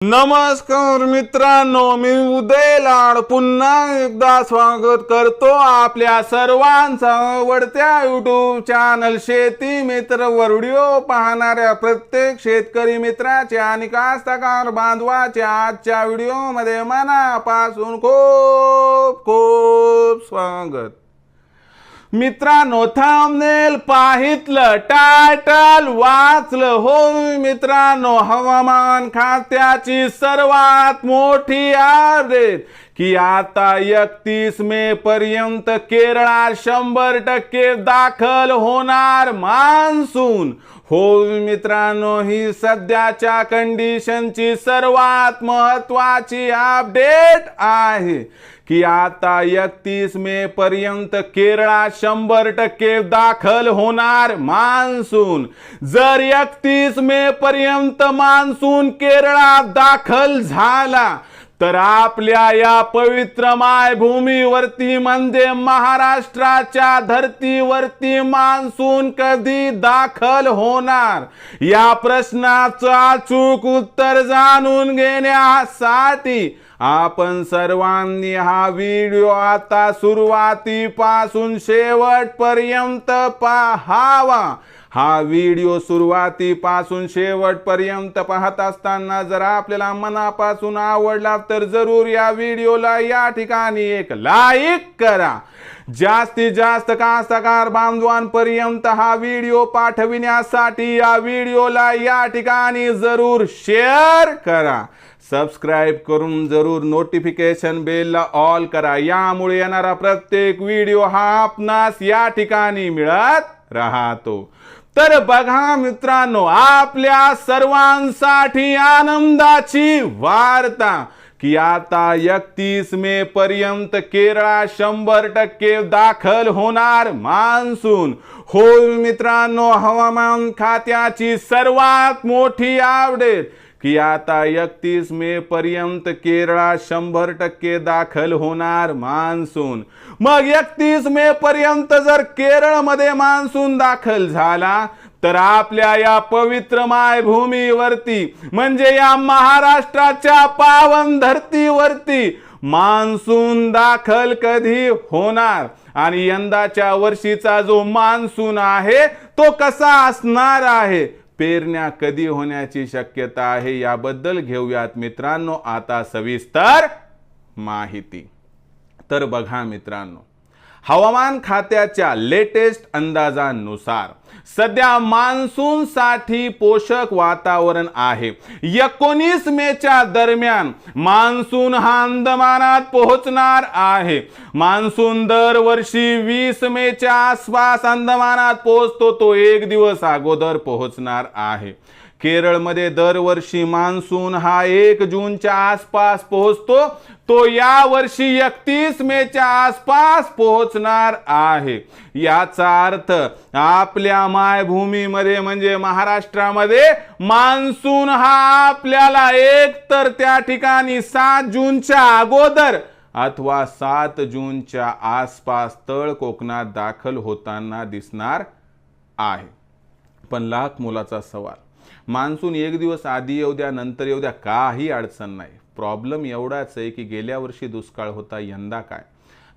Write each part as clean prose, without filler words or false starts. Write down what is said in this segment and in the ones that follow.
नमस्कार मित्रांनो, मी उदय लाड पुन्हा एकदा स्वागत करतो आपल्या सर्वांचा आवडत्या YouTube चॅनल शेती मित्र वर व्हिडिओ पाहणाऱ्या प्रत्येक शेतकरी मित्राचे आणि कास्तकार बांधवाचे आजच्या व्हिडिओमध्ये मनापासून खूप खूप स्वागत। मित्रांनो, थंबनेल पाहितलं, टायटल वाचलं हो मित्रांनो, हवामान खात्याची सर्वात मोठी अपडेट की आता 31 मे पर्यंत केरळात 100% दाखल होणार मान्सून। हो मित्रांनो, ही सध्याच्या कंडिशनची सर्वात महत्त्वाची अपडेट आहे की आता 31 मे पर्यंत केरळात 100% दाखल होणार मान्सून। जर 31 मे पर्यंत मान्सून केरळात दाखल झाला तर आपल्या या पवित्र मायभूमीवरती म्हणजे महाराष्ट्राच्या धरतीवरती मान्सून कधी दाखल होणार या प्रश्नाचं अचूक उत्तर जाणून घेण्यासाठी आपण सर्वांनी हा व्हिडिओ आता सुरुवातीपासून शेवटपर्यंत पाहावा। हा व्हिडिओ सुरुवातीपासून शेवटपर्यंत पाहत असताना जर आपल्याला मनापासून आवडला तर जरूर या व्हिडिओला या ठिकाणी एक लाईक करा। जास्तीत जास्त कास्तकार बांधवांपर्यंत हा व्हिडिओ पाठविण्यासाठी या व्हिडिओला या ठिकाणी जरूर शेअर करा। सबस्क्राइब करून जरूर नोटिफिकेशन बेलला ऑल करा, यामुळे येणारा प्रत्येक व्हिडिओ हा आपणास या ठिकाणी मिळत राहतो। तर बघा मित्रांनो, आपल्या सर्वांसाठी आनंदाची वार्ता की आता 31 मे पर्यंत केरळात 100% दाखल होणार मान्सून। हो मित्रांनो, हवामान खात्याची सर्वात मोठी अपडेट की आता 31 मे पर्यंत केरळात 100% दाखल होणार मान्सून। मग 31 मे पर्यंत जर केरळमध्ये मान्सून दाखल झाला तर आपल्या या पवित्र मायभूमीवरती म्हणजे या महाराष्ट्राच्या पावन धरतीवरती मान्सून दाखल कधी होणार आणि यंदाच्या वर्षीचा जो मान्सून आहे तो कसा असणार आहे, पेरण्या कधी होण्याची शक्यता आहे, याबद्दल घेऊयात मित्रांनो आता सविस्तर माहिती। तर बघा मित्रांनो, हवामान खात्याच्या लेटेस्ट अंदाजानुसार सध्या मान्सून साठी पोषक वातावरण आहे। 19 मेच्या दरम्यान मान्सून हा अंदमानात पोहोचणार आहे। मान्सून दरवर्षी 20 मेच्या आसपास अंदमानात पोहोचतो, तो एक दिवस अगोदर पोहोचणार आहे। केरळमध्ये दरवर्षी मान्सून हा 1 जूनच्या आसपास पोहोचतो, तो या वर्षी 31 मेच्या आसपास पोहोचणार आहे। याचा अर्थ आपल्या मायभूमीमध्ये म्हणजे महाराष्ट्रामध्ये मान्सून हा आपल्याला एक तर त्या ठिकाणी 7 जूनच्या अगोदर अथवा 7 जूनच्या आसपास तळ कोकणात दाखल होताना दिसणार आहे। पण लाख मोलाचा सवाल, मान्सून एक दिवस आधी येऊ द्या नंतर येऊ द्या काही अडचण नाही। प्रॉब्लेम एवढाच आहे की गेल्या वर्षी दुष्काळ होता, यंदा काय?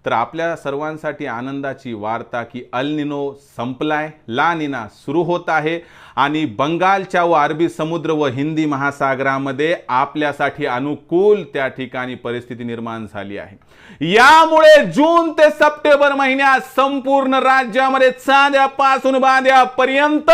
तर आपल्या सर्वांसाठी आनंदाची वार्ता की अल निनो संपलाय, ला निना सुरू होत आहे आणि बंगालच्या व अरबी समुद्र व हिंदी महासागरामध्ये आपल्यासाठी अनुकूल त्या ठिकाणी परिस्थिती निर्माण झाली आहे। यामुळे जून ते सप्टेंबर महिन्यात संपूर्ण राज्यामध्ये चांद्यापासून बांद्यापर्यंत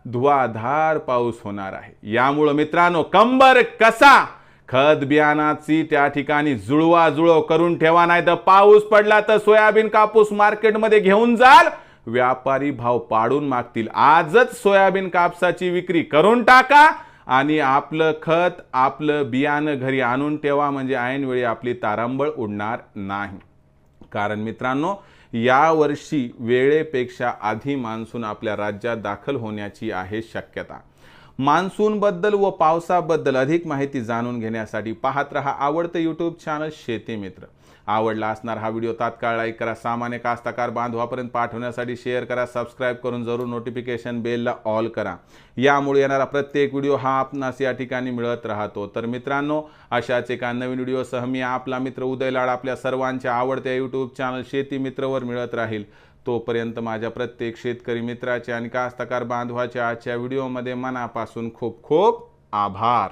धुवाधार पाऊस होणार आहे। यामुळे मित्रांनो, कंबर कसा खत बियाणाची त्या ठिकाणी जुळवाजुळव करून ठेवा, नाही तर पाऊस पडला तर सोयाबीन कापूस मार्केटमध्ये घेऊन जाल, व्यापारी भाव पाडून मागतील। आजच सोयाबीन कापसाची विक्री करून टाका आणि आपलं खत आपलं बियाणं घरी आणून ठेवा, म्हणजे ऐन वेळी आपली तारांबळ उडणार नाही। कारण मित्रांनो, या वर्षी वेळेपेक्षा आधी मान्सून आपल्या राज्यात दाखल होण्याची आहे शक्यता। मान्सूनबद्दल व पावसाबद्दल अधिक माहिती जाणून घेण्यासाठी पाहत रहा आवडतं यूट्यूब चॅनल शेती मित्र। आवडला असणार हा व्हिडिओ तात्काळ लाईक करा, सामान्य कास्तकार बांधवापर्यंत पाठवण्यासाठी शेअर करा, सबस्क्राईब करून जरूर नोटिफिकेशन बेलला ऑल करा। यामुळे येणारा प्रत्येक व्हिडिओ हा आपणास या ठिकाणी मिळत राहतो। तर मित्रांनो, अशाच एका नवीन व्हिडिओसह मी आपला मित्र उदय लाड आपल्या सर्वांच्या आवडत्या यूट्यूब चॅनल शेती मित्रवर मिळत राहील। तोपर्यंत माझ्या प्रत्येक शेतकरी मित्राचे आणि कास्तकार बांधवाच्या आजच्या व्हिडिओमध्ये मनापासून खूप खूप आभार।